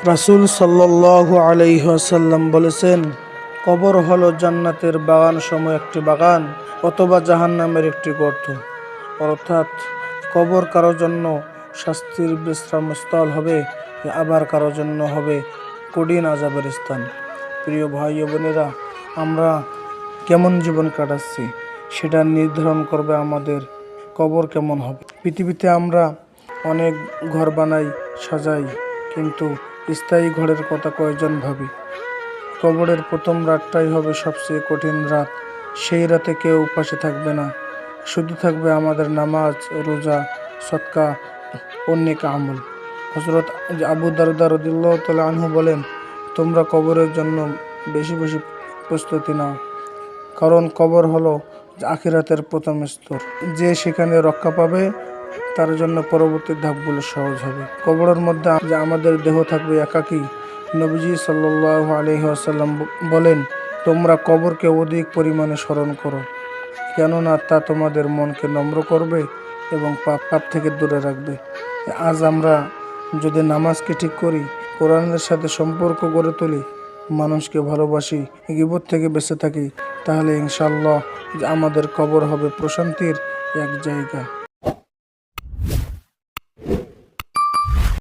রাসূল সাল্লাল্লাহু আলাইহি ওয়াসাল্লাম বলেছেন, কবর হলো জান্নাতের বাগান সময় একটি বাগান অথবা জাহান্নামের একটি গর্ত। অর্থাৎ কবর কারো জন্য শাস্তির বিশ্রামস্থল হবে, আবার কারো জন্য হবে কঠিন আযাবের স্থান। প্রিয় ভাই ও বোনেরা, আমরা কেমন জীবন কাটাচ্ছি সেটা নির্ধারণ করবে আমাদের কবর কেমন হবে। পৃথিবীতে আমরা অনেক ঘর বানাই, সাজাই, কিন্তু স্থায়ী ঘরের কথা কয়জন ভাবি? কবরের প্রথম রাতটাই হবে সবচেয়ে কঠিন রাত। সেই রাতে কেউ উপাসে থাকবে না, শুধু থাকবে আমাদের নামাজ, রোজা, সদকা ও নেক আমল। হযরত আবু দারদা রাদিয়াল্লাহু তাআলা আনহু বলেন, তোমরা কবরের জন্য বেশি বেশি প্রস্তুতি নাও, কারণ কবর হলো আখিরাতের প্রথম স্তর। যে সেখানে রক্ষা পাবে তার জন্য পরবর্তী ধাপগুলো সহজ হবে। কবরের মধ্যে আমাদের দেহ থাকবে একাকী। নবীজি সাল্লাল্লাহু আলাইহি ওয়াসাল্লাম বলেন, তোমরা কবরকে অধিক পরিমাণে স্মরণ করো, কেননা তা তোমাদের মনকে নম্র করবে এবং পাপ থেকে দূরে রাখবে। আজ আমরা যদি নামাজকে ঠিক করি, কোরআনের সাথে সম্পর্ক গড়ে তুলি, মানুষকে ভালোবাসি, গীবত থেকে বেঁচে থাকি, তাহলে ইনশাআল্লাহ আমাদের কবর হবে প্রশান্তির এক জায়গা।